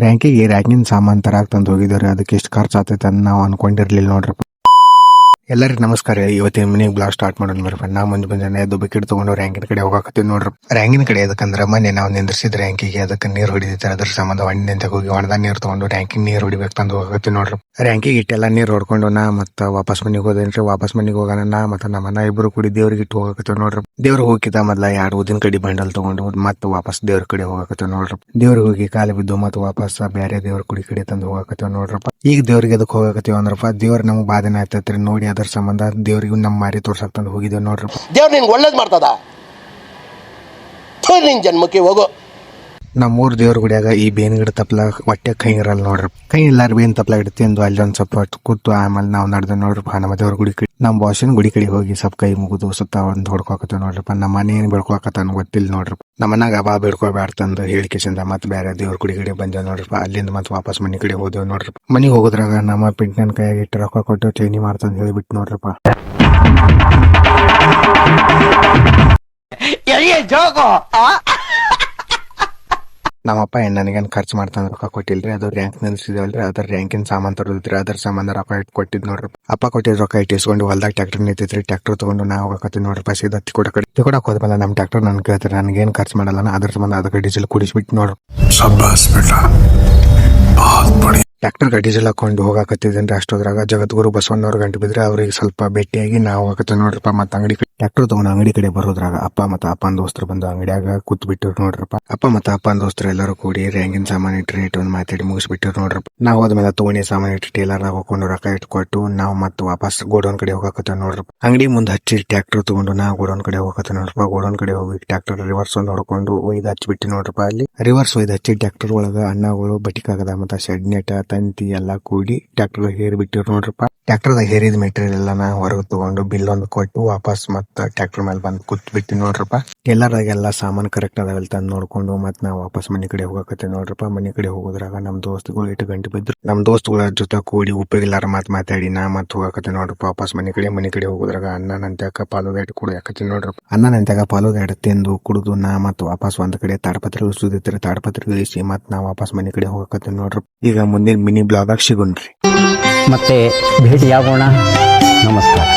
ರ್ಯಾಂಕಿನ ಸಾಮಾನು ತರಾಕ್ ತಂದು ಹೋಗಿದ್ದಾರೆ. ಅದಕ್ಕೆ ಎಷ್ಟು ಖರ್ಚು ಆಗ್ತೈತೆ ಅಂತ ನಾವು ಅನ್ಕೊಂಡಿರ್ಲಿಲ್ಲ ನೋಡ್ರಪ್ಪ. ಎಲ್ಲರಿಗೂ ನಮಸ್ಕಾರ. ಇವತ್ತಿನ ಮನೆಗೆ ಬ್ಲಾಗ್ ಸ್ಟಾರ್ಟ್ ಮಾಡೋಣ ಬರ್ರಿ. ನಾ ಮುಂಜಾನೆ ಎದ್ದು ಬಕೆಟ್ ತಗೊಂಡು ರ್ಯಾಂಕಿನ ಕಡೆ ಹೋಗಾಕತ್ತೀವಿ ನೋಡ್ರಿ. ರ್ಯಾಂಕಿನ ಕಡೆ ಅದಕ್ಕಂದ್ರೆ ಮೊನ್ನೆ ನಾವು ನಿಂದ್ರಿಸಿದ ರ್ಯಾಂಕಿಗೆ ಅದಕ್ಕೆ ನೀರು ಹೊಡಿದೈತೆ. ಅದ್ರ ಸಂಬಂಧ ಹೊಂಡಿನಿಂದ ಹೋಗಿ ಹೊಣದ ನೀರು ತಗೊಂಡು ರ್ಯಾಂಕಿಗೆ ನೀರು ಹೊಡಿಬೇಕು ತಂದು ಹೋಗಾಕತ್ತೀವಿ ನೋಡ್ರಿ. ರ್ಯಾಂಕಿಗೆ ಇಟ್ಟೆಲ್ಲ ನೀರು ಹೊಡ್ಕೊಂಡು ನಾ ಮತ್ತೆ ವಾಪಸ್ ಮನೆಗೆ ಹೋದೇನ್ರಿ. ವಾಪಸ್ ಮನೆಗೆ ಹೋಗೋಣ ನಾ ಮತ್ತೆ ನಮ್ಮನ್ನ ಇಬ್ಬರು ಕೂಡಿ ದೇವ್ರಿಗೆ ಇಟ್ಟು ಹೋಗಾಕತ್ತೀವಿ ನೋಡ್ರಿ. ದೇವ್ರಿಗೆ ಹೋಗಿದ್ದ ಮೊದ್ಲ 2 ಉದ್ದಿನ ಕಡಿ ಬಂಡಲ್ ತಗೊಂಡು ಮತ್ತೆ ವಾಪಸ್ ದೇವ್ರ ಕಡೆ ಹೋಗಾಕತ್ತೀವಿ ನೋಡ್ರಿ. ದೇವ್ರಿಗೆ ಹೋಗಿ ಕಾಲು ಬಿದ್ದು ಮತ್ತೆ ವಾಪಸ್ ಬೇರೆ ದೇವ್ರ ಕುಡಿ ಕಡೆ ತಂದು ಹೋಗಾಕತ್ತೀವಿ ನೋಡ್ರಪ್ಪ. ಈಗ ದೇವ್ರಿಗೆ ಅದಕ್ಕೆ ಹೋಗಾಕತ್ತೀವಿ ಅಂದ್ರಪ್ಪ ದೇವ್ರ ನಮ್ಗೆ ಬಾಧನ ಆಯ್ತೈತ್ರಿ ನೋಡಿ. ಅದ್ರ ಸಂಬಂಧ ದೇವ್ರಿಗೂ ನಮ್ಮ ಮಾರಿ ತೋರ್ಸಕ್ ತಂದು ಹೋಗಿದ್ದೇವೆ ನೋಡ್ರಿ. ದೇವ್ರ ನಿನ್ಗೆ ಒಳ್ಳೇದ್ ಮಾಡ್ತದ, ನಿನ್ ಜನ್ಮಕ್ಕೆ ಹೋಗೋ. ನಮ್ಮೂರ್ ದೇವ್ರ ಗುಡಿಯಾಗ ಈ ಬೇನ್ ಗಿಡ ತಪ್ಪಲ ಹೊಟ್ಟೆ ಕೈ ಇರಲ್ಲ ನೋಡ್ರಿ. ಕೈ ಇಲ್ಲಾರ ಬೇನ್ ತಪ್ಪಲ ಗಿಡ ತಿಂದು ಅಲ್ಲಿ ಒಂದ್ ಸ್ವಲ್ಪ ಕೂತು ಆಮೇಲೆ ನಾವು ನಡೆದ ನೋಡ್ರಪ್ಪ ನಮ್ಮ ದೇವ್ರ ಗುಡಿ ಕಡೆ. ನಮ್ಮ ಬಾಸಿನ ಗುಡಿ ಕಡೆ ಹೋಗಿ ಸ್ವಲ್ಪ ಕೈ ಮುಗಿದು ಸುತ್ತ ಒಂದು ಹೊಡ್ಕೊಕತ್ತೇವ್ ನೋಡ್ರಪ್ಪ. ನಮ್ಮ ಮನೆ ಏನ್ ಬೆಳ್ಕೊಕತ್ತಾನ ಗೊತ್ತಿಲ್ಲ ನೋಡ್ರಪ್ಪ. ನಮ್ಮ ಮನಾಗ ಬಾ ಬೆಳ್ಕೊಬ್ಯಾಡ್ತಂದು ಹೇಳಿಕೆಸಿಂದ ಮತ್ತೆ ಬೇರೆ ದೇವ್ರ ಗುಡಿ ಕಡೆ ಬಂದೇವ್ ನೋಡ್ರಪ್ಪ. ಅಲ್ಲಿಂದ ಮತ್ತೆ ವಾಪಸ್ ಮನೆ ಕಡೆ ಹೋದೇವ್ ನೋಡ್ರಪ್ಪ. ಮನೆಗೆ ಹೋಗೋದ್ರಾಗ ನಮ್ಮ ಪಿಂಟನ್ ಕೈಯಾಗ ಇಟ್ಟು ರೊಕ್ಕ ಕೊಟ್ಟು ಚೈನಿ ಮಾಡ್ತಂದು ಹೇಳಿಬಿಟ್ಟು ನೋಡ್ರಪ್ಪ. ನಮ್ಮಪ್ಪ ನನಗೇನು ಖರ್ಚು ಮಾಡ್ತಾನೆ ರೊಕ್ಕ ಕೊಟ್ಟಿಲ್ರಿ. ಅದು ರ್ಯಾಂಕ್ ನಿಲ್ಸಿದೇವಲ್ರಿ. ಅದ್ರ ರ್ಯಾಂಕಿನ ಸಾಮಾನು ತರೋದ್ರಿ. ಅದ್ರ ಸಂಬಂಧ ರೊಕ್ಕ ಇಟ್ಟು ಕೊಟ್ಟಿದ್ ನೋಡ್ರಿ. ಅಪ್ಪ ಕೊಟ್ಟಿದ್ ರೊಕ್ಕ ಇಟ್ಟಿಸ್ಕೊಂಡು ಹೊಲ್ದಾಗ ಟ್ರ್ಯಾಕ್ಟರ್ ನಿಂತೈತ್ರಿ. ಟ್ರ್ಯಾಕ್ಟರ್ ತಗೊಂಡು ನಾವು ಹೋಗಕತ್ತೀವಿ ನೋಡ್ರಪ್ಪ. ಸೀದಾ ತಿಕೊಡಕ್ ಹೋದ್ಮೇಲೆ ನಮ್ಮ ಟ್ರ್ಯಾಕ್ಟರ್ ನನ್ ಕೇಳ್ತಾರೆ. ನನಗೇನು ಖರ್ಚು ಮಾಡಲ್ಲ. ಅದ್ರ ಸಂಬಂಧ ಅದಕ್ಕೆ ಡೀಸೆಲ್ ಕುಡಿಸ್ಬಿಟ್ಟು ನೋಡ್ರಿ. ಟ್ರ್ಯಾಕ್ಟರ್ ಡೀಸೆಲ್ ಹಾಕೊಂಡು ಹೋಗಾಕತ್ತಿದ್ದೇನ್ರಿ. ಅಷ್ಟೋದ್ರಾಗ ಜಗದ್ಗುರು ಬಸವಣ್ಣವ್ರ ಗಂಟೆ ಬಿದ್ರೆ ಅವ್ರಿಗೆ ಸ್ವಲ್ಪ ಭೇಟಿಯಾಗಿ ನಾವು ಹೋಗಕತ್ತೀವಿ ನೋಡ್ರಪ್ಪ. ಮತ್ತೆ ಅಂಗಡಿ ಟ್ರ್ಯಾಕ್ಟರ್ ತಗೊಂಡು ಅಂಗಡಿ ಕಡೆ ಬರೋದ್ರಾಗ ಅಪ್ಪ ಮತ್ತೆ ಅಪ್ಪನ ದೋಸ್ತರು ಬಂದು ಅಂಗಡಿಯಾಗ ಕೂತ್ ಬಿಟ್ಟಿರು ನೋಡ್ರಪ್ಪ. ಅಪ್ಪ ಮತ್ತೆ ಅಪ್ಪನ ದೋಸ್ತರು ಎಲ್ಲರೂ ಕೂಡಿ ರ್ಯಾಂಕಿನ ಸಾಮಾನು ಇಟ್ಟು ರೇಟ್ ಒಂದು ಮಾತಾಡಿ ಮುಗಿಸ್ಬಿಟ್ಟಿರು ನೋಡ್ರಪ್ಪ. ನಾವು ಹೋದ್ಮೇಲೆ ತಗೊಂಡಿ ಸಾಮಾನು ಇಟ್ಟು ಟೇಲರ್ ಹಾಕೊಂಡು ರೊಕ್ಕ ಇಟ್ಕೊಟ್ಟು ನಾವು ಮತ್ತೆ ವಾಪಸ್ ಗೋಡೌನ್ ಕಡೆ ಹೋಗಕತ್ತೇವ್ ನೋಡ್ರಪ್ಪ. ಅಂಗಡಿ ಮುಂದೆ ಹಚ್ಚಿ ಟ್ರ್ಯಾಕ್ಟರ್ ತಗೊಂಡು ನಾವು ಗೋಡೌನ್ ಕಡೆ ಹೋಗಕತ್ತೇವ್ ನೋಡ್ರಪ್ಪ. ಗೋಡೌನ್ ಕಡೆ ಹೋಗಿ ಟ್ರ್ಯಾಕ್ಟರ್ ರಿವರ್ಸ್ ಒಂದು ಹೊಡ್ಕೊಂಡು ಒಯ್ದು ಹಚ್ಚಿಬಿಟ್ಟು ನೋಡ್ರಪ್ಪ. ಅಲ್ಲಿ ರಿವರ್ಸ್ ಒಯ್ದು ಹಚ್ಚಿ ಟ್ರ್ಯಾಕ್ಟರ್ ಒಳಗ ಅಣ್ಣಗಳು ಬಟಿಕಾಗದ ಮತ್ತೆ ಶೆಡ್ ನೆಟ ತಂತಿ ಎಲ್ಲಾ ಕೂಡಿ ಟ್ರ್ಯಾಕ್ಟರ್ ಹೇರಿ ಬಿಟ್ಟಿರು ನೋಡ್ರಪ್ಪ. ಟ್ರ್ಯಾಕ್ಟರ್ದಾಗ ಹೇರಿದ ಮೆಟೀರಿಯಲ್ ಎಲ್ಲ ನಾ ಹೊರಗೆ ತಗೊಂಡು ಬಿಲ್ ಒಂದು ಕೊಟ್ಟು ವಾಪಸ್ ಮತ್ತೆ ಟ್ರ್ಯಾಕ್ಟರ್ ಮೇಲೆ ಬಂದು ಕೂತ್ ಬಿಟ್ಟು ನೋಡ್ರಪ್ಪ. ಎಲ್ಲರಾಗೆಲ್ಲ ಸಾಮಾನು ಕರೆಕ್ಟ್ ಅದಾವೆಲ್ಲ ತಂದು ನೋಡ್ಕೊಂಡು ಮತ್ತೆ ನಾವು ವಾಪಸ್ ಮನೆ ಕಡೆ ಹೋಗಕತ್ತೆ ನೋಡ್ರಪ್ಪ. ಮನೆ ಕಡೆ ಹೋಗೋದ್ರಾಗ ನಮ್ ದೋಸ್ತಗಳು 8 ಗಂಟೆ ಬಿದ್ರು. ನಮ್ ದೋಸ್ತಗಳ ಜೊತೆ ಕೂಡಿ ಉಪ್ಪಿಗೆಲ್ಲಾರ ಮಾತಾಡಿ ನಾ ಮತ್ತೆ ಹೋಗಕತ್ತೆ ನೋಡ್ರಪ್ಪ. ವಾಪಸ್ ಮನೆ ಕಡೆ ಹೋಗೋದ್ರಾಗ ಅನ್ನ ನಂತ್ಯಾಕ ಪಾಲೋದ ಇಟ್ಟು ಕೂಡ ಯಾಕತ್ತೀನಿ ನೋಡ್ರಪ್ಪ. ಅನ್ನ ನಂತ್ಯಾಗ ಪಾಲೋದ ಇಟ್ಟು ತಿಂದು ಕುಡಿದು ನಾ ಮತ್ತೆ ವಾಪಸ್ ಒಂದ್ ಕಡೆ ತಾಡಪತ್ರೆ ಇಳಿಸೋದಿತ್ರಿ. ತಾಡಪತ್ರೆ ಇಳಿಸಿ ಮತ್ತೆ ನಾ ವಾಪಸ್ ಮನೆ ಕಡೆ ಹೋಗಕತ್ತೆ ನೋಡ್ರಪ್ಪ. ಈಗ ಮುಂದಿನ ಮಿನಿ ಬ್ಲಾಗ್ ಸಿಗುಣ್ರಿ. ಮತ್ತೆ ಭೇಟಿಯಾಗೋಣ. ನಮಸ್ಕಾರ.